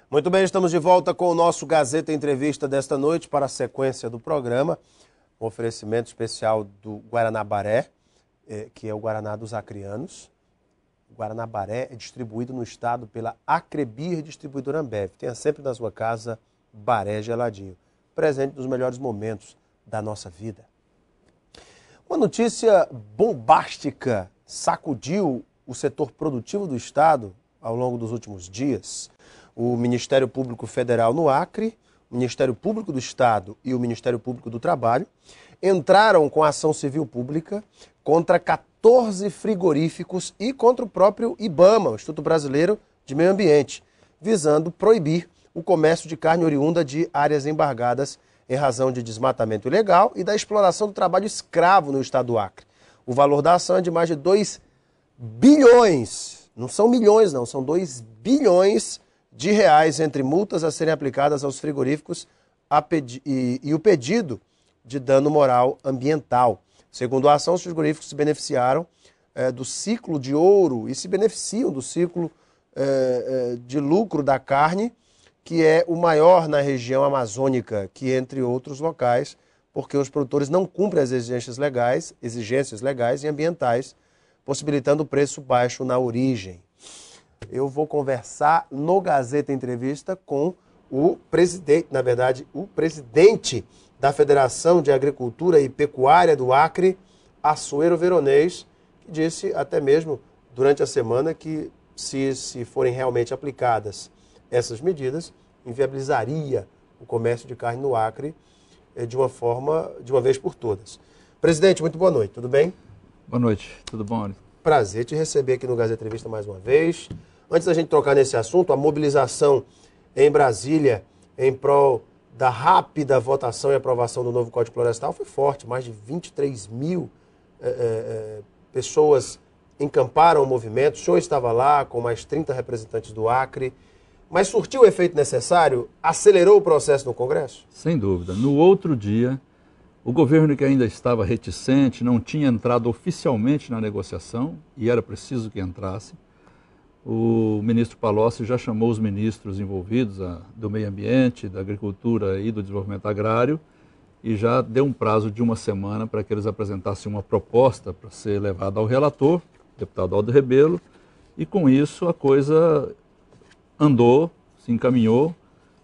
Muito bem, estamos de volta com o nosso Gazeta Entrevista desta noite para a sequência do programa. Um oferecimento especial do Guaranabaré, que é o Guaraná dos Acrianos. O Guaranabaré é distribuído no estado pela Acrebir Distribuidora Ambev. Tenha sempre na sua casa Baré geladinho, presente nos melhores momentos da nossa vida. Uma notícia bombástica sacudiu o setor produtivo do estado ao longo dos últimos dias. O Ministério Público Federal no Acre, o Ministério Público do Estado e o Ministério Público do Trabalho entraram com ação civil pública contra 14 frigoríficos e contra o próprio IBAMA, o Instituto Brasileiro de Meio Ambiente, visando proibir o comércio de carne oriunda de áreas embargadas em razão de desmatamento ilegal e da exploração do trabalho escravo no estado do Acre. O valor da ação é de mais de 2 bilhões, não são milhões não, são 2 bilhões de reais entre multas a serem aplicadas aos frigoríficos e o pedido de dano moral ambiental. Segundo a ação, os frigoríficos se beneficiaram do ciclo de ouro e se beneficiam do ciclo de lucro da carne, que é o maior na região amazônica, que entre outros locais, porque os produtores não cumprem as exigências legais e ambientais, possibilitando o preço baixo na origem. Eu vou conversar no Gazeta Entrevista com o presidente da Federação de Agricultura e Pecuária do Acre, Assuero Veronês, que disse até mesmo durante a semana que se forem realmente aplicadas essas medidas, inviabilizaria o comércio de carne no Acre de uma vez por todas. Presidente, muito boa noite, tudo bem? Boa noite, tudo bom, Alisson? Prazer te receber aqui no Gazeta Entrevista mais uma vez. Antes da gente trocar nesse assunto, a mobilização em Brasília em prol da rápida votação e aprovação do novo Código Florestal foi forte. Mais de 23 mil pessoas encamparam o movimento. O senhor estava lá com mais 30 representantes do Acre. Mas surtiu o efeito necessário? Acelerou o processo no Congresso? Sem dúvida. No outro dia, o governo, que ainda estava reticente, não tinha entrado oficialmente na negociação, e era preciso que entrasse, o ministro Palocci já chamou os ministros envolvidos do meio ambiente, da agricultura e do desenvolvimento agrário e já deu um prazo de uma semana para que eles apresentassem uma proposta para ser levada ao relator, deputado Aldo Rebelo, e com isso a coisa andou, se encaminhou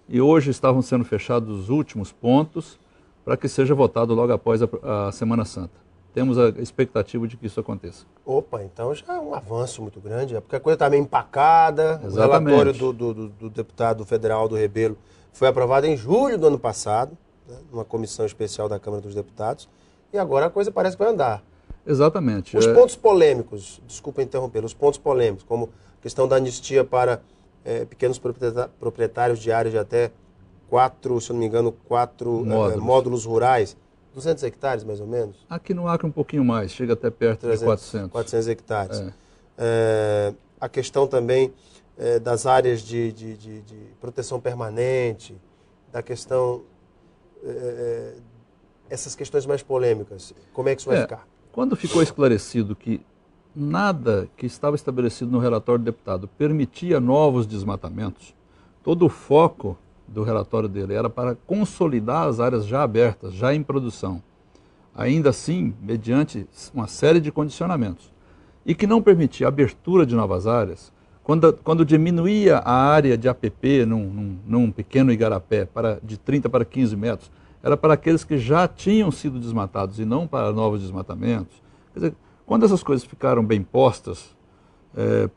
e hoje estavam sendo fechados os últimos pontos para que seja votado logo após a Semana Santa. Temos a expectativa de que isso aconteça. Opa, então já é um avanço muito grande, porque a coisa está meio empacada. Exatamente. O relatório do deputado federal Aldo Rebelo foi aprovado em julho do ano passado, né, numa comissão especial da Câmara dos Deputados, e agora a coisa parece que vai andar. Exatamente. Os pontos polêmicos, desculpa interromper, os pontos polêmicos, como a questão da anistia para pequenos proprietários de áreas de até 4, se eu não me engano, 4 módulos rurais, 200 hectares, mais ou menos? Aqui no Acre um pouquinho mais, chega até perto 300, de 400. 400 hectares. A questão também das áreas de proteção permanente, da questão, essas questões mais polêmicas, como é que isso vai ficar? Quando ficou esclarecido que nada que estava estabelecido no relatório do deputado permitia novos desmatamentos, todo o foco do relatório dele era para consolidar as áreas já abertas, já em produção, ainda assim, mediante uma série de condicionamentos, e que não permitia a abertura de novas áreas, quando diminuía a área de APP num pequeno igarapé de 30 para 15 metros, era para aqueles que já tinham sido desmatados e não para novos desmatamentos. Quer dizer, quando essas coisas ficaram bem postas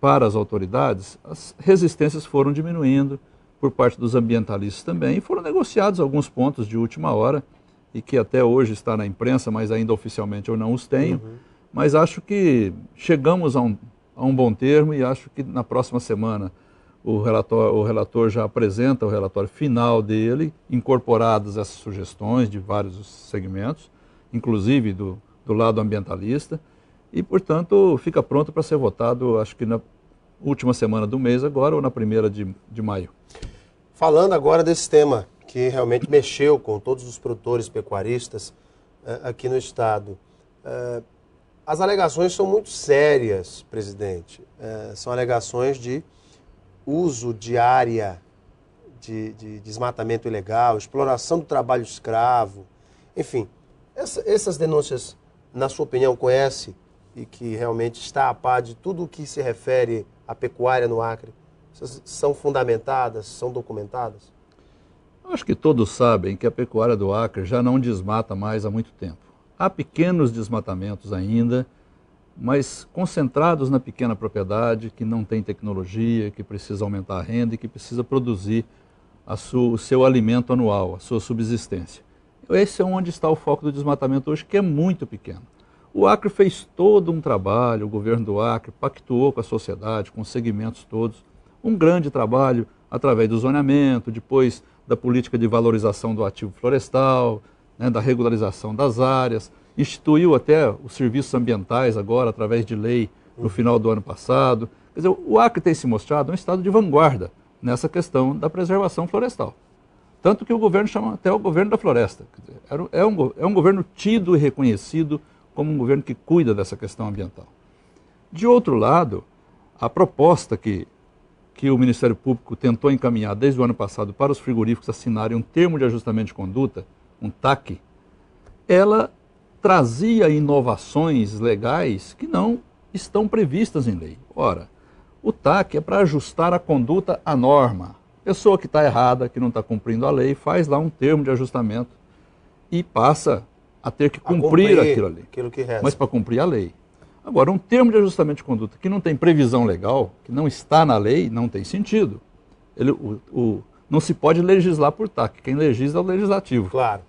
para as autoridades, as resistências foram diminuindo, por parte dos ambientalistas também, e foram negociados alguns pontos de última hora, e que até hoje está na imprensa, mas ainda oficialmente eu não os tenho, mas acho que chegamos a um bom termo, e acho que na próxima semana o relator já apresenta o relatório final dele, incorporadas essas sugestões de vários segmentos, inclusive do lado ambientalista, e portanto fica pronto para ser votado, acho que na última semana do mês agora, ou na primeira de maio. Falando agora desse tema que realmente mexeu com todos os produtores pecuaristas aqui no estado, As alegações são muito sérias, presidente. São alegações de uso de área de desmatamento ilegal, exploração do trabalho escravo, enfim. Essas denúncias, na sua opinião, conhece e que realmente está a par de tudo o que se refere à pecuária no Acre, são fundamentadas, são documentadas? Acho que todos sabem que a pecuária do Acre já não desmata mais há muito tempo. Há pequenos desmatamentos ainda, mas concentrados na pequena propriedade, que não tem tecnologia, que precisa aumentar a renda e que precisa produzir o seu alimento anual, a sua subsistência. Esse é onde está o foco do desmatamento hoje, que é muito pequeno. O Acre fez todo um trabalho, o governo do Acre pactuou com a sociedade, com os segmentos todos, um grande trabalho através do zoneamento, depois da política de valorização do ativo florestal, né, da regularização das áreas, instituiu até os serviços ambientais agora, através de lei, no final do ano passado. Quer dizer, o Acre tem se mostrado um estado de vanguarda nessa questão da preservação florestal. Tanto que o governo chama até o governo da floresta. Quer dizer, é um governo tido e reconhecido como um governo que cuida dessa questão ambiental. De outro lado, a proposta que o Ministério Público tentou encaminhar desde o ano passado para os frigoríficos assinarem um termo de ajustamento de conduta, um TAC, ela trazia inovações legais que não estão previstas em lei. Ora, o TAC é para ajustar a conduta à norma. Pessoa que está errada, que não está cumprindo a lei, faz lá um termo de ajustamento e passa a ter que cumprir aquilo ali. Aquilo que resta. Mas para cumprir a lei. Agora, um termo de ajustamento de conduta que não tem previsão legal, que não está na lei, não tem sentido. Não se pode legislar por TAC. Quem legisla é o legislativo. Claro.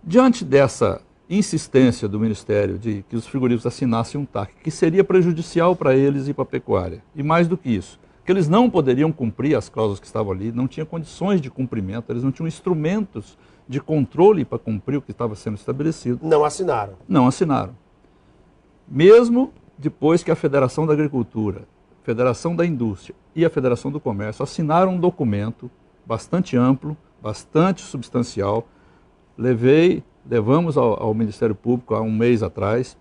Diante dessa insistência do Ministério de que os frigoríficos assinassem um TAC, que seria prejudicial para eles e para a pecuária, e mais do que isso, que eles não poderiam cumprir as cláusulas que estavam ali, não tinham condições de cumprimento, eles não tinham instrumentos de controle para cumprir o que estava sendo estabelecido. Não assinaram. Não assinaram. Mesmo depois que a Federação da Agricultura, a Federação da Indústria e a Federação do Comércio assinaram um documento bastante amplo, bastante substancial, levamos ao Ministério Público há um mês atrás,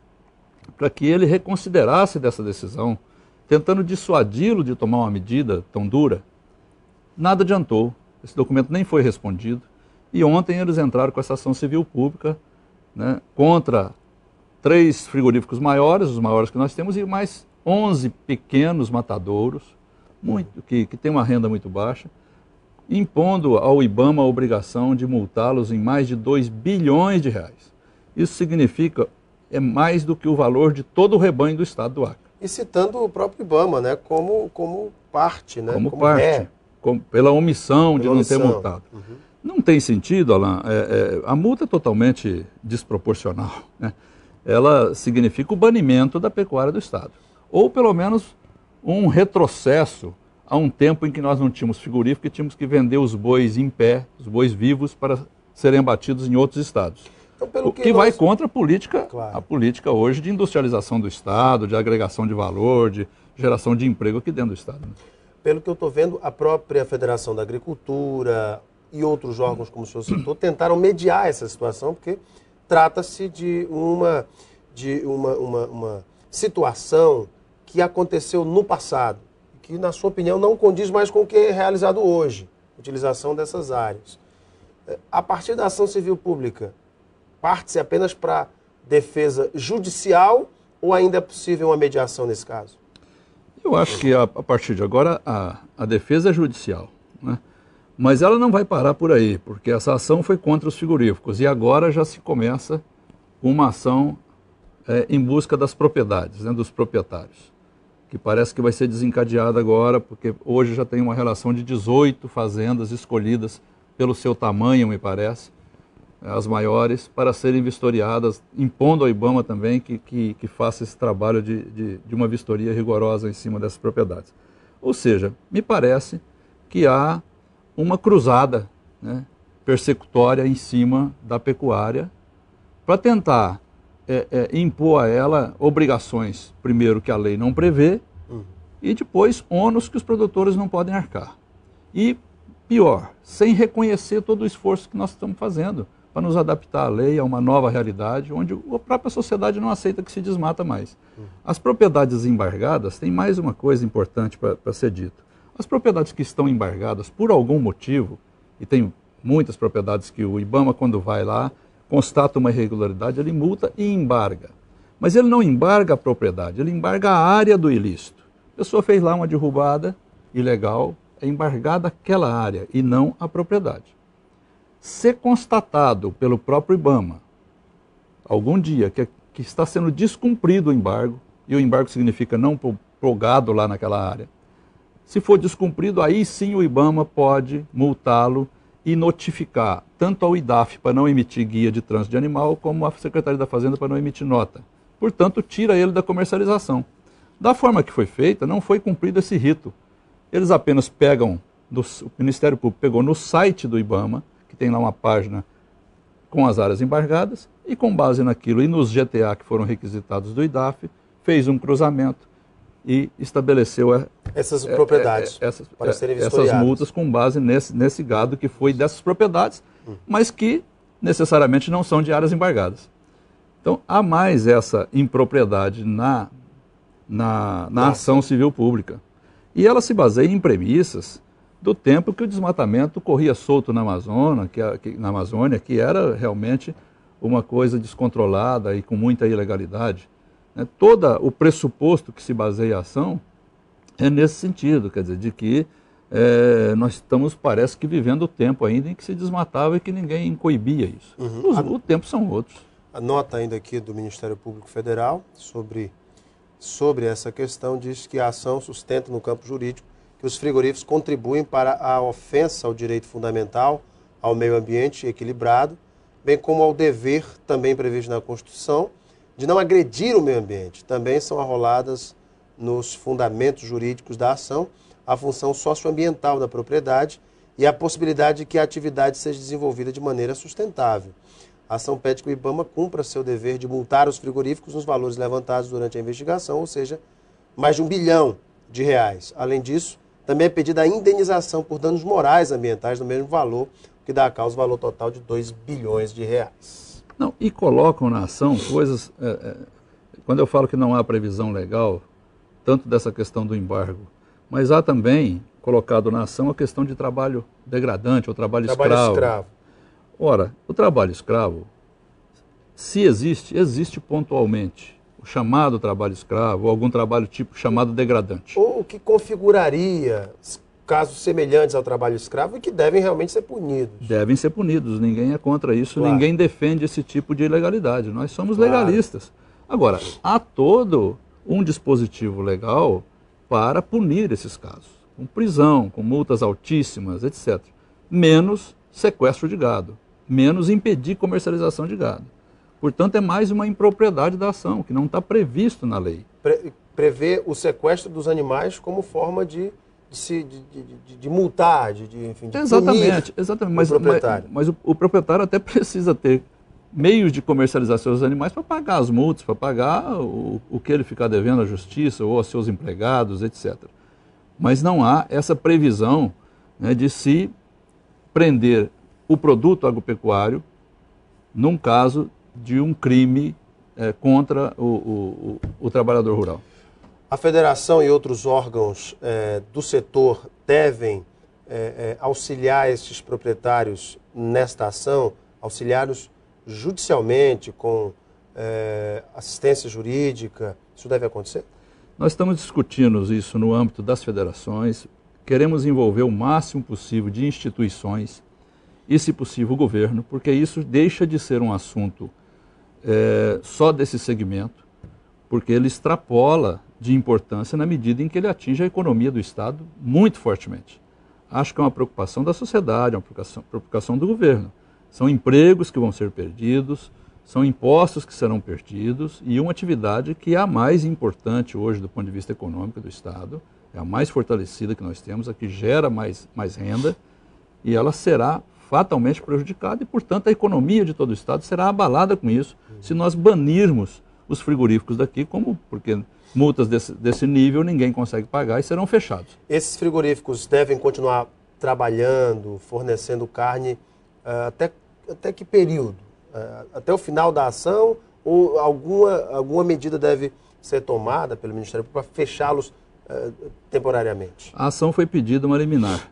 para que ele reconsiderasse dessa decisão, tentando dissuadi-lo de tomar uma medida tão dura. Nada adiantou, esse documento nem foi respondido, e ontem eles entraram com essa ação civil pública, né, contra 3 frigoríficos maiores, os maiores que nós temos, e mais 11 pequenos matadouros, que têm uma renda muito baixa, impondo ao IBAMA a obrigação de multá-los em mais de 2 bilhões de reais. Isso significa, é mais do que o valor de todo o rebanho do estado do Acre. E citando o próprio IBAMA, né, como parte, né? Como parte, pela omissão de não ter multado. Uhum. Não tem sentido, Alain, a multa é totalmente desproporcional, né? Ela significa o banimento da pecuária do estado. Ou pelo menos um retrocesso a um tempo em que nós não tínhamos frigorífico e tínhamos que vender os bois em pé, os bois vivos, para serem abatidos em outros estados. Então, o que vai contra a política hoje de industrialização do estado, de agregação de valor, de geração de emprego aqui dentro do estado. Né? Pelo que eu estou vendo, a própria Federação da Agricultura e outros órgãos, como o senhor citou, tentaram mediar essa situação, porque trata-se de uma situação que aconteceu no passado, que, na sua opinião, não condiz mais com o que é realizado hoje, a utilização dessas áreas. A partir da ação civil pública, parte-se apenas para defesa judicial ou ainda é possível uma mediação nesse caso? Eu acho que a partir de agora a defesa é judicial, né? Mas ela não vai parar por aí, porque essa ação foi contra os frigoríficos e agora já se começa uma ação em busca das propriedades, né, dos proprietários, que parece que vai ser desencadeada agora, porque hoje já tem uma relação de 18 fazendas escolhidas pelo seu tamanho, me parece, as maiores, para serem vistoriadas, impondo ao IBAMA também que faça esse trabalho de uma vistoria rigorosa em cima dessas propriedades. Ou seja, me parece que há uma cruzada, né, persecutória em cima da pecuária para tentar impor a ela obrigações, primeiro, que a lei não prevê, e depois ônus que os produtores não podem arcar. E, pior, sem reconhecer todo o esforço que nós estamos fazendo para nos adaptar à lei, a uma nova realidade, onde a própria sociedade não aceita que se desmata mais. As propriedades embargadas, tem mais uma coisa importante para ser dito. As propriedades que estão embargadas por algum motivo, e tem muitas propriedades que o IBAMA, quando vai lá, constata uma irregularidade, ele multa e embarga. Mas ele não embarga a propriedade, ele embarga a área do ilícito. A pessoa fez lá uma derrubada ilegal, é embargada aquela área e não a propriedade. Se constatado pelo próprio IBAMA, algum dia, que está sendo descumprido o embargo, e o embargo significa não pôr gado lá naquela área, se for descumprido, aí sim o IBAMA pode multá-lo e notificar tanto ao IDAF para não emitir guia de trânsito de animal, como a Secretaria da Fazenda para não emitir nota. Portanto, tira ele da comercialização. Da forma que foi feita, não foi cumprido esse rito. Eles apenas pegam, o Ministério Público pegou no site do IBAMA, que tem lá uma página com as áreas embargadas, e com base naquilo e nos GTA que foram requisitados do IDAF, fez um cruzamento e estabeleceu essas propriedades para serem vistoriadas. Essas multas com base nesse gado que foi dessas propriedades, mas que necessariamente não são de áreas embargadas. Então, há mais essa impropriedade na ação civil pública. E ela se baseia em premissas do tempo que o desmatamento corria solto na Amazônia, que era realmente uma coisa descontrolada e com muita ilegalidade. Todo o pressuposto que se baseia a ação é nesse sentido, quer dizer, de que nós estamos, parece que, vivendo o tempo ainda em que se desmatava e que ninguém coibia isso. O tempo são outros. A nota ainda aqui do Ministério Público Federal sobre essa questão diz que a ação sustenta no campo jurídico que os frigoríficos contribuem para a ofensa ao direito fundamental, ao meio ambiente equilibrado, bem como ao dever também previsto na Constituição de não agredir o meio ambiente. Também são arroladas nos fundamentos jurídicos da ação a função socioambiental da propriedade e a possibilidade de que a atividade seja desenvolvida de maneira sustentável. A ação pede que o IBAMA cumpra seu dever de multar os frigoríficos nos valores levantados durante a investigação, ou seja, mais de R$1 bilhão. Além disso, também é pedida a indenização por danos morais ambientais no mesmo valor, que dá a causa o valor total de R$2 bilhões. Não, e colocam na ação coisas... quando eu falo que não há previsão legal, tanto dessa questão do embargo, mas há também colocado na ação a questão de trabalho degradante, ou trabalho escravo. Ora, o trabalho escravo, se existe pontualmente. O chamado trabalho escravo, ou algum trabalho tipo chamado degradante. Ou o que configuraria casos semelhantes ao trabalho escravo e que devem realmente ser punidos. Devem ser punidos, ninguém é contra isso, claro. Ninguém defende esse tipo de ilegalidade. Nós somos legalistas. Agora, há todo um dispositivo legal para punir esses casos. Com prisão, com multas altíssimas, etc. Menos sequestro de gado. Menos impedir comercialização de gado. Portanto, é mais uma impropriedade da ação, que não está previsto na lei. Prevê o sequestro dos animais como forma de multar, enfim, de exatamente. Mas o proprietário. Mas o proprietário até precisa ter meios de comercialização dos animais para pagar as multas, para pagar o que ele ficar devendo à justiça ou aos seus empregados, etc. Mas não há essa previsão, né, de se prender o produto agropecuário num caso de um crime contra o trabalhador rural. A federação e outros órgãos do setor devem auxiliar esses proprietários nesta ação, auxiliá-los judicialmente, com assistência jurídica. Isso deve acontecer? Nós estamos discutindo isso no âmbito das federações. Queremos envolver o máximo possível de instituições e, se possível, o governo, porque isso deixa de ser um assunto só desse segmento, porque ele extrapola de importância na medida em que ele atinge a economia do Estado muito fortemente. Acho que é uma preocupação da sociedade, é uma preocupação do governo. São empregos que vão ser perdidos, são impostos que serão perdidos e uma atividade que é a mais importante hoje do ponto de vista econômico do Estado, é a mais fortalecida que nós temos, a que gera mais renda, e ela será fatalmente prejudicada e, portanto, a economia de todo o Estado será abalada com isso se nós banirmos os frigoríficos daqui, porque multas desse nível ninguém consegue pagar e serão fechados. Esses frigoríficos devem continuar trabalhando, fornecendo carne até até que período? Até o final da ação ou alguma medida deve ser tomada pelo Ministério Público para fechá-los temporariamente? A ação foi pedida uma liminar.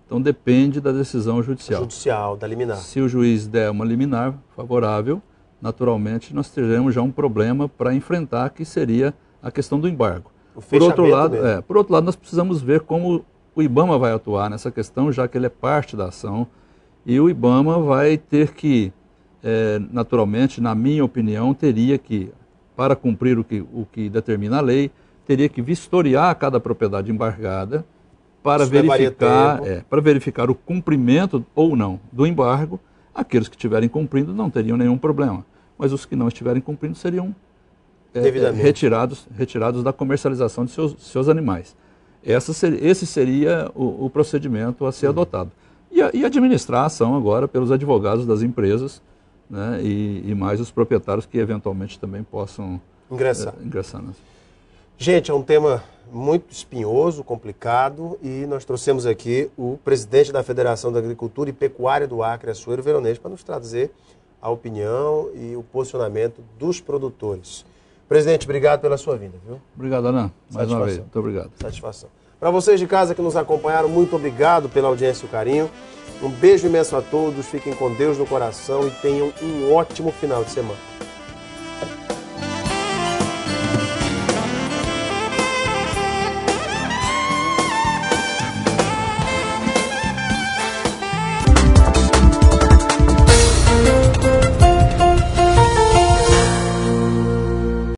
Então depende da decisão judicial. Judicial, da liminar. Se o juiz der uma liminar favorável, naturalmente nós teremos já um problema para enfrentar, que seria a questão do embargo. Por outro lado, nós precisamos ver como o IBAMA vai atuar nessa questão, já que ele é parte da ação, e o IBAMA vai ter que, naturalmente, na minha opinião, teria que, para cumprir o que determina a lei, teria que vistoriar cada propriedade embargada para verificar o cumprimento ou não do embargo. Aqueles que estiverem cumprindo não teriam nenhum problema, mas os que não estiverem cumprindo seriam retirados da comercialização de seus animais. Esse seria o procedimento a ser adotado. E administrar a ação agora pelos advogados das empresas, né, e mais os proprietários que eventualmente também possam ingressar. Gente, é um tema muito espinhoso, complicado, e nós trouxemos aqui o presidente da Federação da Agricultura e Pecuária do Acre, Açoeiro Veronês, para nos trazer a opinião e o posicionamento dos produtores. Presidente, obrigado pela sua vinda, viu? Obrigado, Alain. Mais uma vez, muito obrigado. Satisfação. Para vocês de casa que nos acompanharam, muito obrigado pela audiência e o carinho. Um beijo imenso a todos, fiquem com Deus no coração e tenham um ótimo final de semana.